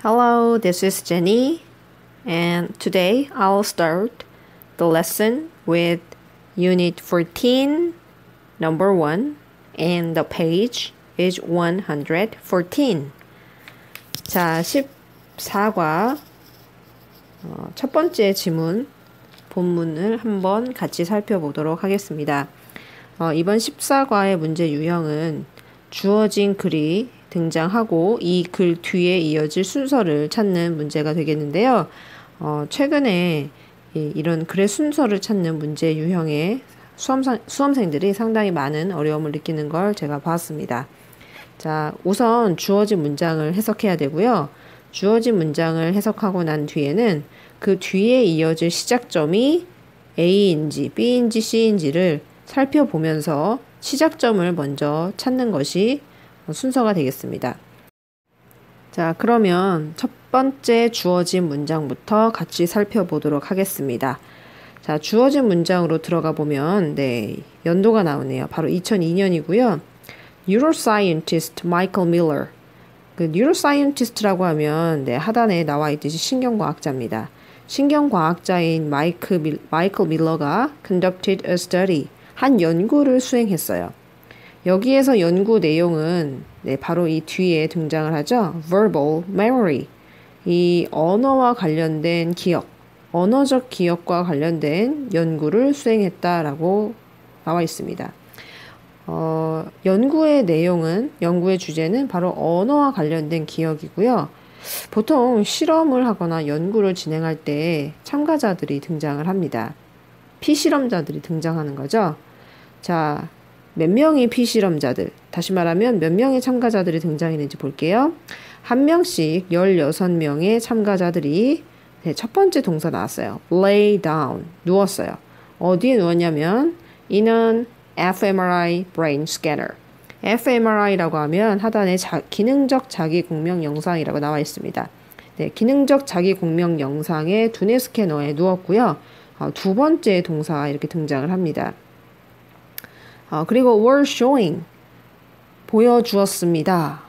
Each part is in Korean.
Hello, this is Jenny, and today I'll start the lesson with Unit 14, number 1, and the page is 114. 자, 14과 첫 번째 지문, 본문을 한번 같이 살펴보도록 하겠습니다. 이번 14과의 문제 유형은 주어진 글이 등장하고 이 글 뒤에 이어질 순서를 찾는 문제가 되겠는데요. 최근에 이런 글의 순서를 찾는 문제 유형에 수험생들이 상당히 많은 어려움을 느끼는 걸 제가 봤습니다. 자, 우선 주어진 문장을 해석해야 되고요. 주어진 문장을 해석하고 난 뒤에는 그 뒤에 이어질 시작점이 A인지 B인지 C인지를 살펴보면서 시작점을 먼저 찾는 것이 순서가 되겠습니다. 자, 그러면 첫 번째 주어진 문장부터 같이 살펴보도록 하겠습니다. 자, 주어진 문장으로 들어가 보면 연도가 나오네요. 바로 2002년이고요. Neuroscientist Michael Miller. 그 Neuroscientist라고 하면 하단에 나와 있듯이 신경과학자입니다. 신경과학자인 마이클 밀러가 conducted a study. 한 연구를 수행했어요. 여기에서 연구 내용은 바로 이 뒤에 등장을 하죠. verbal memory. 이 언어와 관련된 기억, 언어적 기억과 관련된 연구를 수행했다라고 나와 있습니다. 연구의 내용은, 연구의 주제는 바로 언어와 관련된 기억이고요. 보통 실험을 하거나 연구를 진행할 때 참가자들이 등장을 합니다. 피실험자들이 등장하는 거죠. 자, 몇 명의 피실험자들, 다시 말하면 몇 명의 참가자들이 등장했는지 볼게요. 한 명씩 16명의 참가자들이 첫 번째 동사 나왔어요. lay down, 누웠어요. 어디에 누웠냐면 in an fMRI brain scanner. fMRI라고 하면 하단에 기능적 자기 공명 영상이라고 나와 있습니다. 기능적 자기 공명 영상의 두뇌 스캐너에 누웠고요. 두 번째 동사가 이렇게 등장을 합니다. 그리고 were showing, 보여주었습니다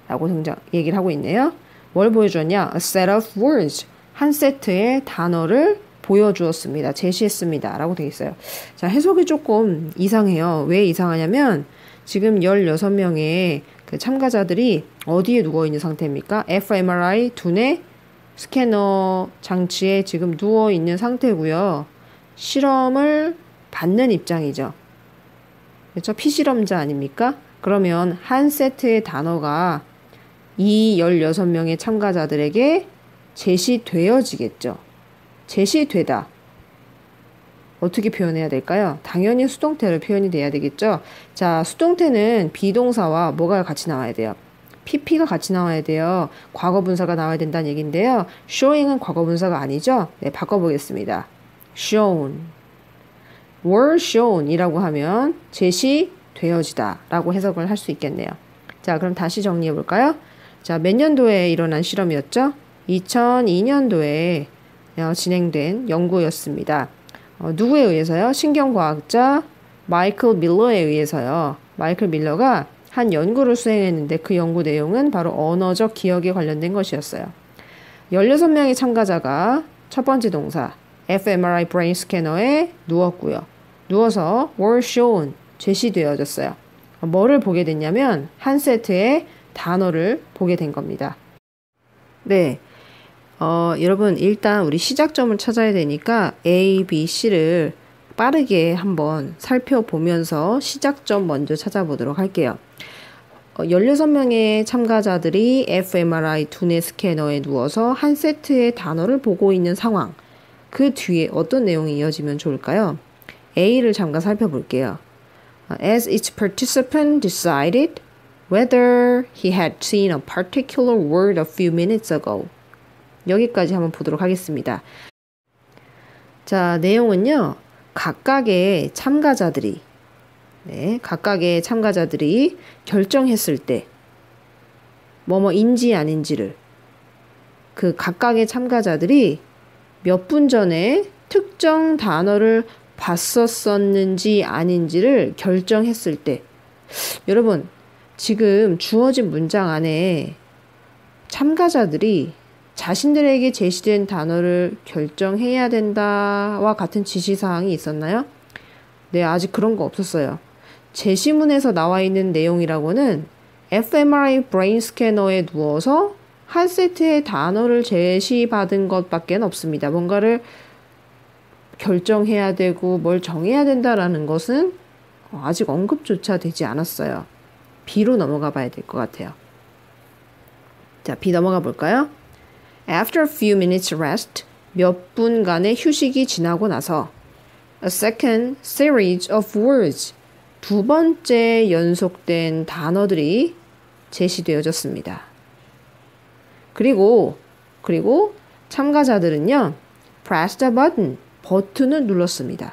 라고 얘기를 하고 있네요. 뭘 보여주었냐? A set of words, 한 세트의 단어를 보여주었습니다. 제시했습니다 라고 되어 있어요. 자, 해석이 조금 이상해요. 왜 이상하냐면 지금 16명의 그 참가자들이 어디에 누워있는 상태입니까? fMRI 두뇌 스캐너 장치에 지금 누워있는 상태고요. 실험을 받는 입장이죠. 그렇죠? 피실험자 아닙니까? 그러면 한 세트의 단어가 이 16명의 참가자들에게 제시되어지겠죠. 제시되다. 어떻게 표현해야 될까요? 당연히 수동태로 표현이 돼야 되겠죠. 자, 수동태는 비동사와 뭐가 같이 나와야 돼요? PP가 같이 나와야 돼요. 과거분사가 나와야 된다는 얘기인데요. showing은 과거분사가 아니죠. 바꿔보겠습니다. shown. were shown 이라고 하면 제시되어지다 라고 해석을 할 수 있겠네요. 자, 그럼 다시 정리해 볼까요? 자, 몇 년도에 일어난 실험이었죠? 2002년도에 진행된 연구였습니다. 누구에 의해서요? 신경과학자 마이클 밀러에 의해서요. 마이클 밀러가 한 연구를 수행했는데 그 연구 내용은 바로 언어적 기억에 관련된 것이었어요. 16명의 참가자가 첫 번째 동사 fMRI brain scanner에 누웠고요. 누워서 were shown, 제시되어졌어요. 뭐를 보게 됐냐면 한 세트의 단어를 보게 된 겁니다. 여러분 일단 우리 시작점을 찾아야 되니까 A, B, C를 빠르게 한번 살펴보면서 시작점 먼저 찾아보도록 할게요. 16명의 참가자들이 fMRI 두뇌 스캐너에 누워서 한 세트의 단어를 보고 있는 상황. 그 뒤에 어떤 내용이 이어지면 좋을까요? A를 잠깐 살펴볼게요. As each participant decided whether he had seen a particular word a few minutes ago. 여기까지 한번 보도록 하겠습니다. 자, 내용은요. 각각의 참가자들이 결정했을 때 뭐뭐인지 아닌지를 그 각각의 참가자들이 몇 분 전에 특정 단어를 봤었는지 아닌지를 결정했을 때 여러분 지금 주어진 문장 안에 참가자들이 자신들에게 제시된 단어를 결정해야 된다와 같은 지시사항이 있었나요? 네, 아직 그런 거 없었어요. 제시문에서 나와 있는 내용이라고는 fMRI 브레인 스캐너에 누워서 한 세트의 단어를 제시받은 것밖에 없습니다. 뭔가를 결정해야 되고 뭘 정해야 된다라는 것은 아직 언급조차 되지 않았어요. B로 넘어가 봐야 될 것 같아요. 자, B 넘어가 볼까요? After a few minutes rest, 몇 분간의 휴식이 지나고 나서 a second series of words, 두 번째 연속된 단어들이 제시되어졌습니다. 그리고 참가자들은요, press the button, 버튼을 눌렀습니다.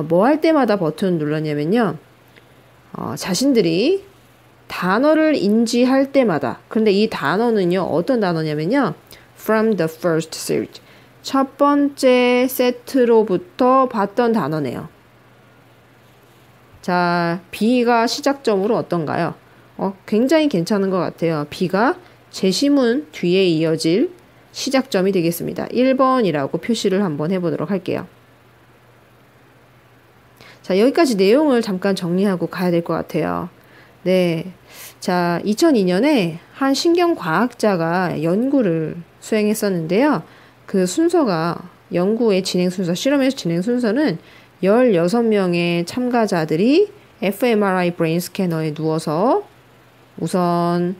뭐 할 때마다 버튼을 눌렀냐면요, 자신들이 단어를 인지할 때마다, 근데 이 단어는요, 어떤 단어냐면요, from the first series, 첫 번째 세트로부터 봤던 단어네요. 자, B가 시작점으로 어떤가요? 굉장히 괜찮은 것 같아요. B가 제시문 뒤에 이어질 시작점이 되겠습니다. 1번이라고 표시를 한번 해보도록 할게요. 자, 여기까지 내용을 잠깐 정리하고 가야 될 것 같아요. 네. 자, 2002년에 한 신경과학자가 연구를 수행했었는데요. 그 순서가 연구의 진행 순서, 실험의 진행 순서는 16명의 참가자들이 fMRI 브레인 스캐너에 누워서 우선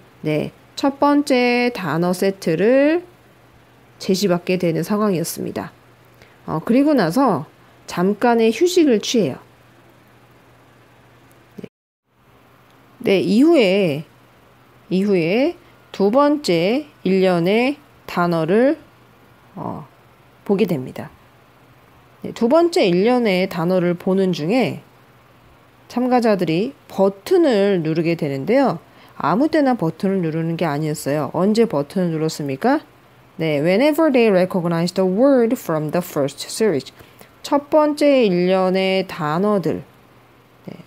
첫 번째 단어 세트를 제시받게 되는 상황이었습니다. 그리고 나서 잠깐의 휴식을 취해요. 네, 이후에 두 번째 일련의 단어를 보게 됩니다. 네, 두 번째 일련의 단어를 보는 중에 참가자들이 버튼을 누르게 되는데요. 아무 때나 버튼을 누르는 게 아니었어요. 언제 버튼을 눌렀습니까? 네, whenever they recognize the word from the first series. 첫 번째 일련의 단어들,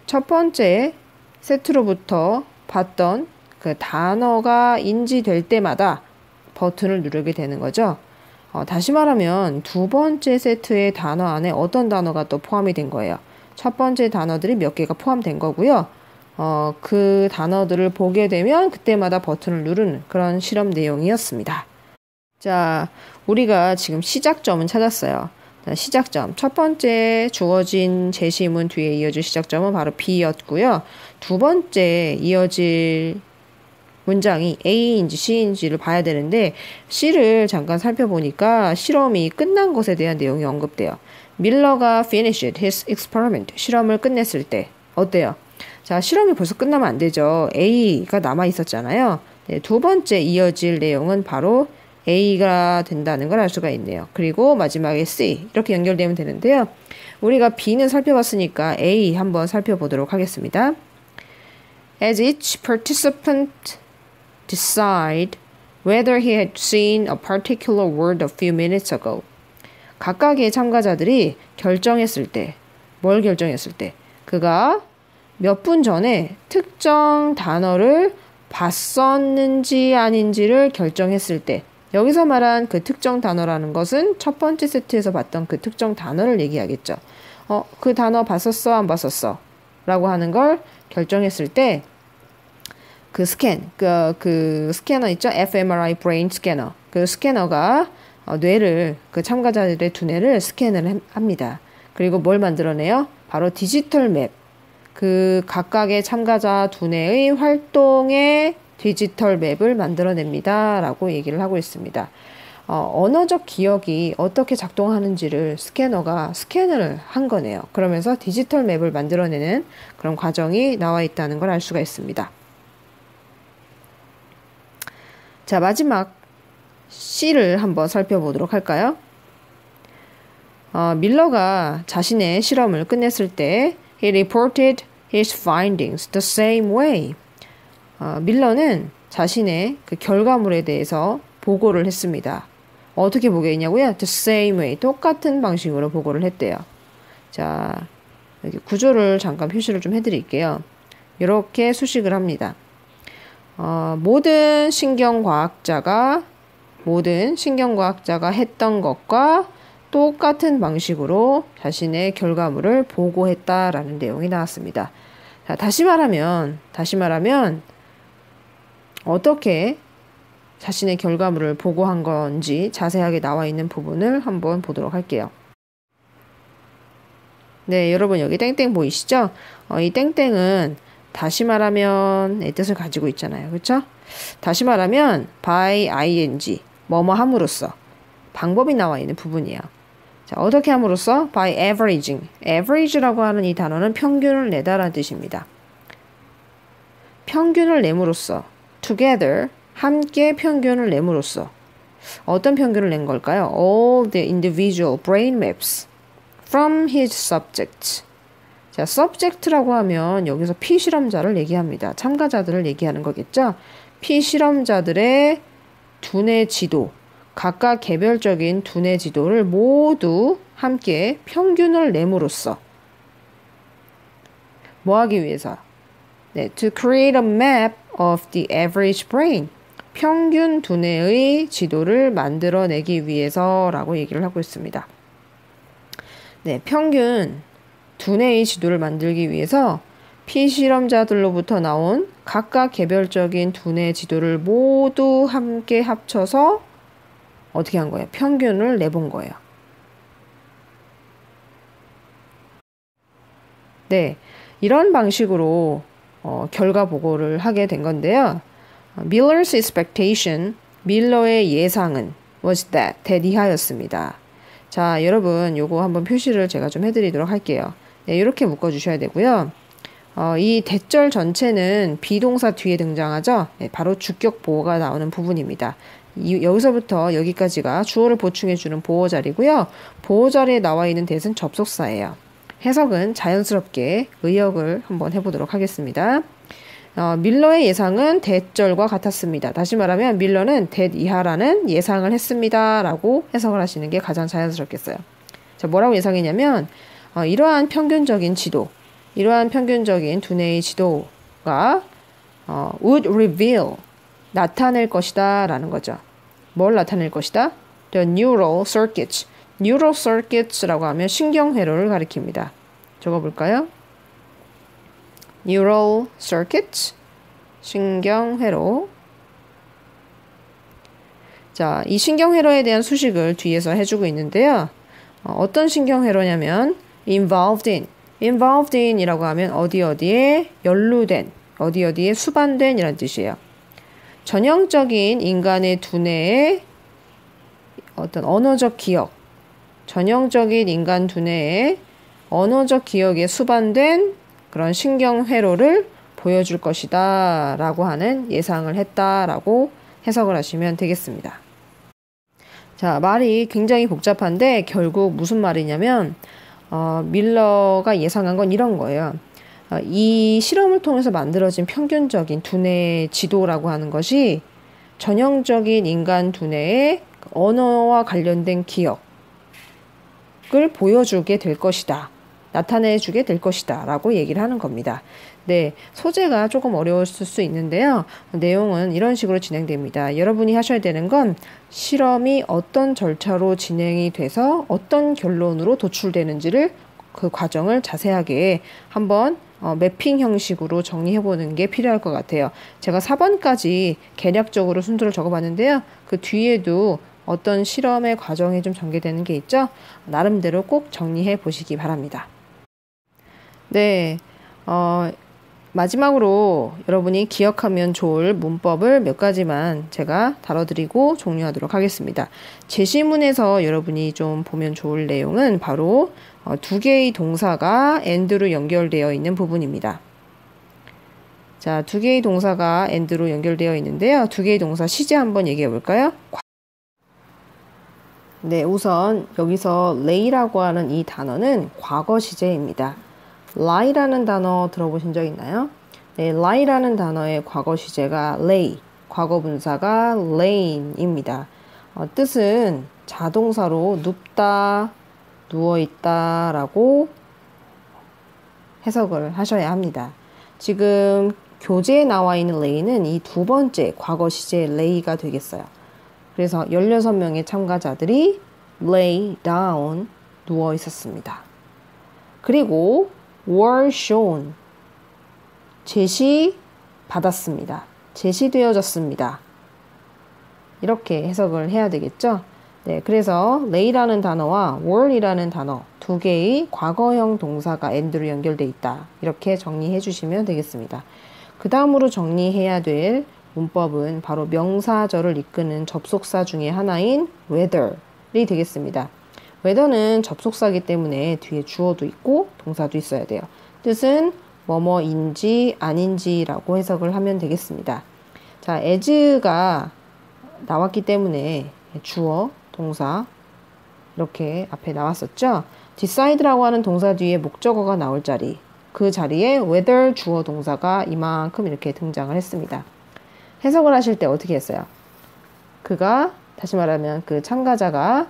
첫 번째 세트로부터 봤던 그 단어가 인지될 때마다 버튼을 누르게 되는 거죠. 다시 말하면 두 번째 세트의 단어 안에 어떤 단어가 또 포함이 된 거예요. 첫 번째 단어들이 몇 개가 포함된 거고요. 그 단어들을 보게 되면 그때마다 버튼을 누르는 그런 실험 내용이었습니다. 자, 우리가 지금 시작점은 찾았어요. 자, 시작점. 첫 번째 주어진 제시문 뒤에 이어질 시작점은 바로 B였고요. 두 번째 이어질 문장이 A인지 C인지를 봐야 되는데 C를 잠깐 살펴보니까 실험이 끝난 것에 대한 내용이 언급돼요. 밀러가 finished his experiment. 실험을 끝냈을 때 어때요? 자, 실험이 벌써 끝나면 안 되죠. A가 남아 있었잖아요. 네, 두 번째 이어질 내용은 바로 A가 된다는 걸 알 수가 있네요. 그리고 마지막에 C 이렇게 연결되면 되는데요. 우리가 B는 살펴봤으니까 A 한번 살펴보도록 하겠습니다. As each participant decide whether he had seen a particular word a few minutes ago. 각각의 참가자들이 결정했을 때, 뭘 결정했을 때? 그가 몇 분 전에 특정 단어를 봤었는지 아닌지를 결정했을 때, 여기서 말한 그 특정 단어라는 것은 첫 번째 세트에서 봤던 그 특정 단어를 얘기하겠죠. 그 단어 봤었어, 안 봤었어? 라고 하는 걸 결정했을 때, 그 스캐너 있죠? fMRI 브레인 스캐너. 그 스캐너가 뇌를, 그 참가자들의 두뇌를 스캔을 합니다. 그리고 뭘 만들어내요? 바로 디지털 맵. 그 각각의 참가자 두뇌의 활동의 디지털 맵을 만들어냅니다. 라고 얘기를 하고 있습니다. 언어적 기억이 어떻게 작동하는지를 스캐너가 스캔을 한 거네요. 그러면서 디지털 맵을 만들어내는 그런 과정이 나와 있다는 걸 알 수가 있습니다. 자, 마지막 C를 한번 살펴보도록 할까요? 밀러가 자신의 실험을 끝냈을 때 he reported his findings the same way. 밀러는 자신의 그 결과물에 대해서 보고를 했습니다. 어떻게 보고했냐고요? The same way. 똑같은 방식으로 보고를 했대요. 자, 여기 구조를 잠깐 표시를 좀 해드릴게요. 이렇게 수식을 합니다. 모든 신경과학자가 모든 신경과학자가 했던 것과 똑같은 방식으로 자신의 결과물을 보고했다라는 내용이 나왔습니다. 자, 다시 말하면 어떻게 자신의 결과물을 보고한 건지 자세하게 나와 있는 부분을 한번 보도록 할게요. 네, 여러분 여기 땡땡 보이시죠? 이 땡땡은 다시 말하면의 뜻을 가지고 있잖아요. 그렇죠? 다시 말하면 by ing, 뭐뭐 함으로써 방법이 나와 있는 부분이에요. 자, 어떻게 함으로써? by averaging. average라고 하는 이 단어는 평균을 내다라는 뜻입니다. 평균을 내므로써 together, 함께 평균을 내므로써 어떤 평균을 낸 걸까요? All the individual brain maps from his subject. 자, subject라고 하면 여기서 피실험자를 얘기합니다. 참가자들을 얘기하는 거겠죠? 피실험자들의 두뇌 지도, 각각 개별적인 두뇌 지도를 모두 함께 평균을 내므로써 뭐 하기 위해서? 네, to create a map of the average brain. 평균 두뇌의 지도를 만들어내기 위해서라고 얘기를 하고 있습니다. 네, 평균 두뇌의 지도를 만들기 위해서 피실험자들로부터 나온 각각 개별적인 두뇌 지도를 모두 함께 합쳐서 어떻게 한 거예요? 평균을 내본 거예요. 네, 이런 방식으로 결과 보고를 하게 된 건데요. Miller's expectation, 밀러의 예상은 was that, 대디하였습니다. 자, 여러분 요거 한번 표시를 제가 좀 해드리도록 할게요. 네, 이렇게 묶어주셔야 되고요. 이 대절 전체는 비동사 뒤에 등장하죠. 네, 바로 주격 보어가 나오는 부분입니다. 여기서부터 여기까지가 주어를 보충해주는 보어 자리고요. 보어 자리에 나와 있는 대은 접속사예요. 해석은 자연스럽게 의역을 한번 해보도록 하겠습니다. 밀러의 예상은 대절과 같았습니다. 다시 말하면 밀러는 that 이하라는 예상을 했습니다 라고 해석을 하시는 게 가장 자연스럽겠어요. 자, 뭐라고 예상했냐면 이러한 평균적인 지도, 이러한 평균적인 두뇌의 지도가 would reveal, 나타낼 것이다 라는 거죠. 뭘 나타낼 것이다? The neural circuits. neural circuits라고 하면 신경회로를 가리킵니다. 적어볼까요? neural circuits, 신경회로. 자, 이 신경회로에 대한 수식을 뒤에서 해주고 있는데요. 어떤 신경회로냐면 involved in 이라고 하면 어디에 연루된, 어디에 수반된 이란 뜻이에요. 전형적인 인간의 두뇌의 어떤 언어적 기억, 전형적인 인간 두뇌의 언어적 기억에 수반된 그런 신경회로를 보여줄 것이다 라고 하는 예상을 했다라고 해석을 하시면 되겠습니다. 자, 말이 굉장히 복잡한데 결국 무슨 말이냐면 밀러가 예상한 건 이런 거예요. 이 실험을 통해서 만들어진 평균적인 두뇌 지도라고 하는 것이 전형적인 인간 두뇌의 언어와 관련된 기억을 보여주게 될 것이다. 나타내주게 될 것이다 라고 얘기를 하는 겁니다. 네, 소재가 조금 어려웠을 수 있는데요. 내용은 이런 식으로 진행됩니다. 여러분이 하셔야 되는 건 실험이 어떤 절차로 진행이 돼서 어떤 결론으로 도출되는지를 그 과정을 자세하게 한번 매핑 형식으로 정리해보는 게 필요할 것 같아요. 제가 4번까지 개략적으로 순서를 적어봤는데요. 그 뒤에도 어떤 실험의 과정이 좀 전개되는 게 있죠. 나름대로 꼭 정리해 보시기 바랍니다. 네, 마지막으로 여러분이 기억하면 좋을 문법을 몇 가지만 제가 다뤄드리고 종료하도록 하겠습니다. 제시문에서 여러분이 좀 보면 좋을 내용은 바로 두 개의 동사가 and로 연결되어 있는 부분입니다. 자, 두 개의 동사가 and로 연결되어 있는데요. 두 개의 동사 시제 한번 얘기해 볼까요? 네, 우선 여기서 lay라고 하는 이 단어는 과거 시제입니다. lie라는 단어 들어보신 적 있나요? 네, lie라는 단어의 과거 시제가 lay, 과거 분사가 lay입니다. 뜻은 자동사로 눕다, 누워있다 라고 해석을 하셔야 합니다. 지금 교재에 나와 있는 lay는 이 두 번째 과거 시제 lay가 되겠어요. 그래서 16명의 참가자들이 lay down, 누워 있었습니다. 그리고 were shown, 제시받았습니다. 제시되어졌습니다. 이렇게 해석을 해야 되겠죠? 네, 그래서 lay라는 단어와 were이라는 단어 두 개의 과거형 동사가 and로 연결돼 있다. 이렇게 정리해 주시면 되겠습니다. 그 다음으로 정리해야 될 문법은 바로 명사절을 이끄는 접속사 중에 하나인 whether이 되겠습니다. whether는 접속사이기 때문에 뒤에 주어도 있고 동사도 있어야 돼요. 뜻은 뭐뭐인지 아닌지라고 해석을 하면 되겠습니다. 자, as가 나왔기 때문에 주어, 동사 이렇게 앞에 나왔었죠. decide라고 하는 동사 뒤에 목적어가 나올 자리, 그 자리에 whether 주어 동사가 이만큼 이렇게 등장을 했습니다. 해석을 하실 때 어떻게 했어요? 그가, 다시 말하면 그 참가자가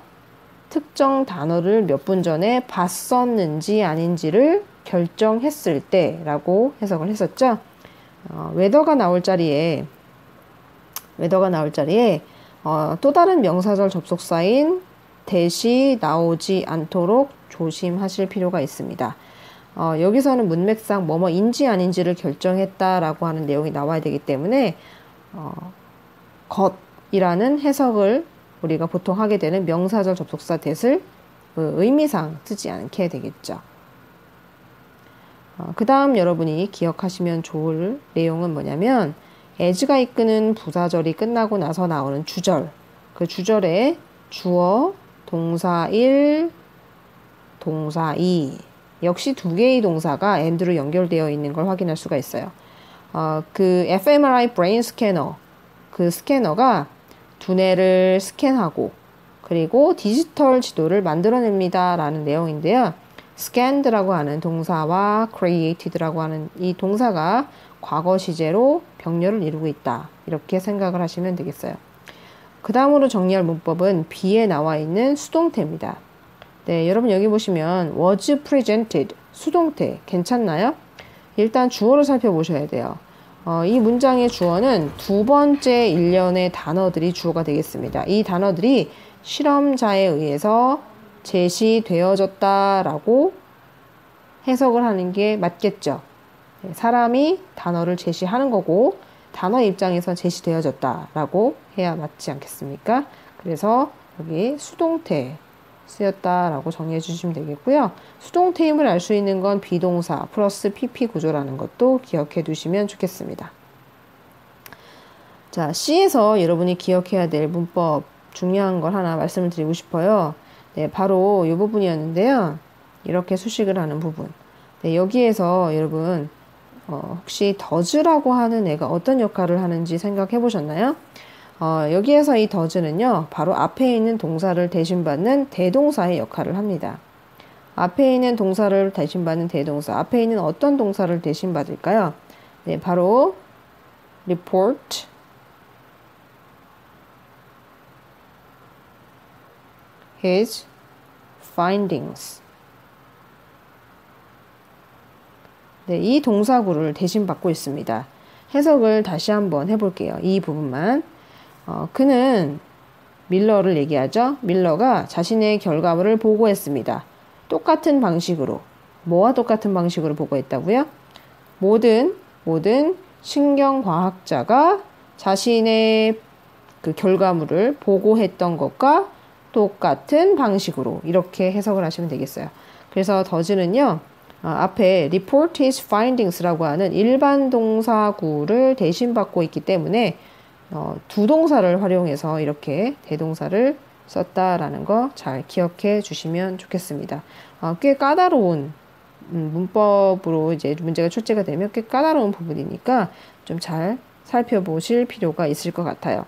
특정 단어를 몇 분 전에 봤었는지 아닌지를 결정했을 때 라고 해석을 했었죠. whether가 나올 자리에 또 다른 명사절 접속사인 대시 나오지 않도록 조심하실 필요가 있습니다. 여기서는 문맥상 뭐뭐인지 아닌지를 결정했다라고 하는 내용이 나와야 되기 때문에 것이라는 해석을 우리가 보통 하게 되는 명사절 접속사 that을 의미상 쓰지 않게 되겠죠. 그 다음 여러분이 기억하시면 좋을 내용은 뭐냐면 as가 이끄는 부사절이 끝나고 나서 나오는 주절, 그 주절에 주어, 동사 1, 동사 2 역시 두 개의 동사가 and로 연결되어 있는 걸 확인할 수가 있어요. 그 fMRI 브레인 스캐너, 그 스캐너가 두뇌를 스캔하고 그리고 디지털 지도를 만들어냅니다 라는 내용인데요. scanned라고 하는 동사와 created라고 하는 이 동사가 과거 시제로 병렬을 이루고 있다. 이렇게 생각을 하시면 되겠어요. 그 다음으로 정리할 문법은 B에 나와 있는 수동태입니다. 네, 여러분 여기 보시면 was presented, 수동태 괜찮나요? 일단 주어를 살펴보셔야 돼요. 이 문장의 주어는 두 번째 일련의 단어들이 주어가 되겠습니다. 이 단어들이 실험자에 의해서 제시되어졌다라고 해석을 하는 게 맞겠죠. 사람이 단어를 제시하는 거고 단어 입장에서 제시되어졌다라고 해야 맞지 않겠습니까? 그래서 여기 수동태 쓰였다라고 정리해 주시면 되겠고요. 수동태임을 알 수 있는 건 비동사 플러스 PP 구조라는 것도 기억해 두시면 좋겠습니다. 자, C에서 여러분이 기억해야 될 문법 중요한 걸 하나 말씀을 드리고 싶어요. 네, 바로 이 부분이었는데요. 이렇게 수식을 하는 부분. 네, 여기에서 여러분 혹시 does라고 하는 애가 어떤 역할을 하는지 생각해 보셨나요? 여기에서 이 does는요, 바로 앞에 있는 동사를 대신받는 대동사의 역할을 합니다. 앞에 있는 동사를 대신받는 대동사, 앞에 있는 어떤 동사를 대신받을까요? 네, 바로 report, his findings. 네, 이 동사구를 대신받고 있습니다. 해석을 다시 한번 해볼게요. 이 부분만. 그는 밀러를 얘기하죠. 밀러가 자신의 결과물을 보고했습니다. 똑같은 방식으로. 뭐와 똑같은 방식으로 보고했다고요? 모든 신경과학자가 자신의 그 결과물을 보고했던 것과 똑같은 방식으로 이렇게 해석을 하시면 되겠어요. 그래서 does는요, 앞에 report his findings라고 하는 일반 동사구를 대신받고 있기 때문에 두 동사를 활용해서 이렇게 대동사를 썼다라는 거 잘 기억해 주시면 좋겠습니다. 꽤 까다로운 문법으로 이제 문제가 출제가 되면 꽤 까다로운 부분이니까 좀 잘 살펴보실 필요가 있을 것 같아요.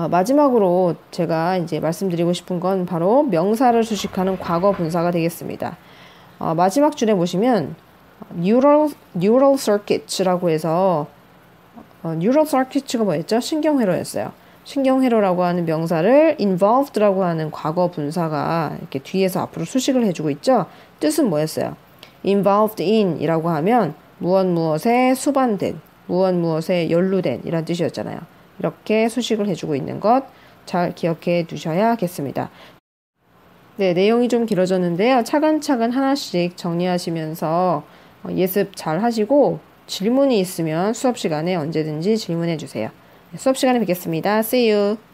마지막으로 제가 이제 말씀드리고 싶은 건 바로 명사를 수식하는 과거 분사가 되겠습니다. 마지막 줄에 보시면 neural circuits라고 해서 neural circuits가 뭐였죠? 신경회로였어요. 신경회로라고 하는 명사를 involved라고 하는 과거 분사가 이렇게 뒤에서 앞으로 수식을 해주고 있죠. 뜻은 뭐였어요? involved in 이라고 하면 무엇 무엇에 수반된, 무엇 무엇에 연루된 이란 뜻이었잖아요. 이렇게 수식을 해주고 있는 것 잘 기억해 두셔야겠습니다. 네, 내용이 좀 길어졌는데요. 차근차근 하나씩 정리하시면서 예습 잘 하시고 질문이 있으면 수업 시간에 언제든지 질문해 주세요. 수업 시간에 뵙겠습니다. See you.